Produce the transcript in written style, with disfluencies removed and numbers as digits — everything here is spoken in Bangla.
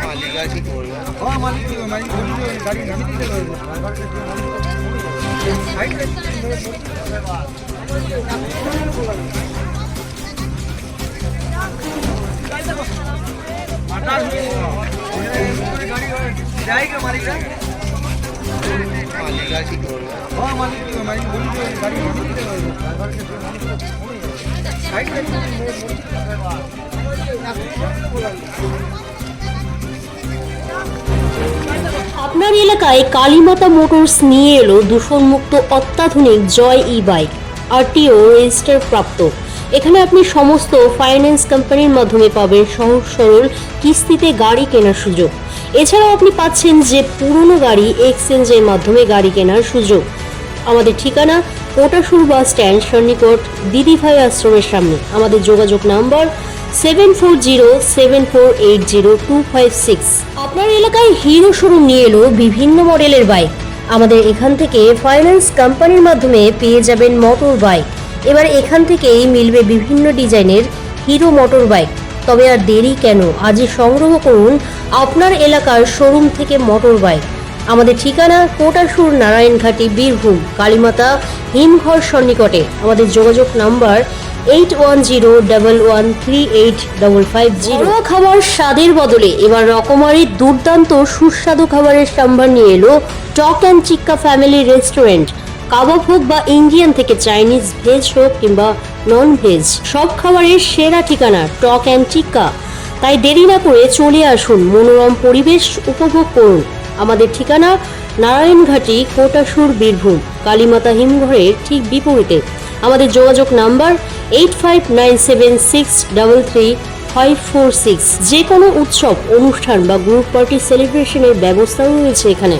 মালিক আছে করবে মালিক আছে করবে আপনার এলাকায় কালীমাতা মোটরস নিয়ে এলো দূষণমুক্ত অত্যাধুনিক জয় ই বাইক আরটিও রেজিস্টার প্রাপ্ত। এখানে আপনি সমস্ত ফাইন্যান্স কোম্পানির মাধ্যমে পাবেন সহজ সরল কিস্তিতে গাড়ি কেনার সুযোগ। এছাড়াও আপনি পাচ্ছেন যে পুরনো গাড়ি এক্সচেঞ্জের মাধ্যমে গাড়ি কেনার সুযোগ। আমাদের ঠিকানা কোটাসুর বাস স্ট্যান্ড সন্নিকট দিদিভাই আশ্রমের সামনে। আমাদের যোগাযোগ নাম্বার 7407480256। আপনার এলাকায় হিরো শোরুম নিয়ে এলো বিভিন্ন মডেলের বাইক। আমাদের এখান থেকে ফাইন্যান্স কোম্পানির মাধ্যমে পেয়ে যাবেন মোটর বাইক। এবার এখান থেকেই মিলবে বিভিন্ন ডিজাইনের হিরো মোটর বাইক। তবে আর দেরি কেন, আজই সংগ্রহ করুন আপনার এলাকার শোরুম থেকে মোটর বাইক। আমাদের ঠিকানা কোটাসুর নারায়ণঘাটি বীরভূম কালীমাতা হিমঘর সন্নিকটে। আমাদের যোগাযোগ নাম্বার 8101138550। খাবার স্বাদের বদলে এবার রকমারি দুর্দান্ত সুস্বাদু খাবারের সম্ভার নিয়ে এলো টক অ্যান্ড চিক্কা ফ্যামিলি রেস্টুরেন্ট। কাবাব হোক বা ইন্ডিয়ান থেকে চাইনিজ, ভেজ হোক কিংবা নন ভেজ, সব খাবারের সেরা ঠিকানা টক অ্যান্ড চিক্কা। তাই দেরি না করে চলে আসুন, মনোরম পরিবেশ উপভোগ করুন। আমাদের ঠিকানা নারায়ণঘাটি কোটাসুর বীরভূম কালীমাতা হিমঘরের ঠিক বিপরীতে। আমাদের যোগাযোগ নাম্বার 8597633546। যে কোনো উৎসব, অনুষ্ঠান বা গ্রুপ পার্টি সেলিব্রেশনের ব্যবস্থাও রয়েছে এখানে।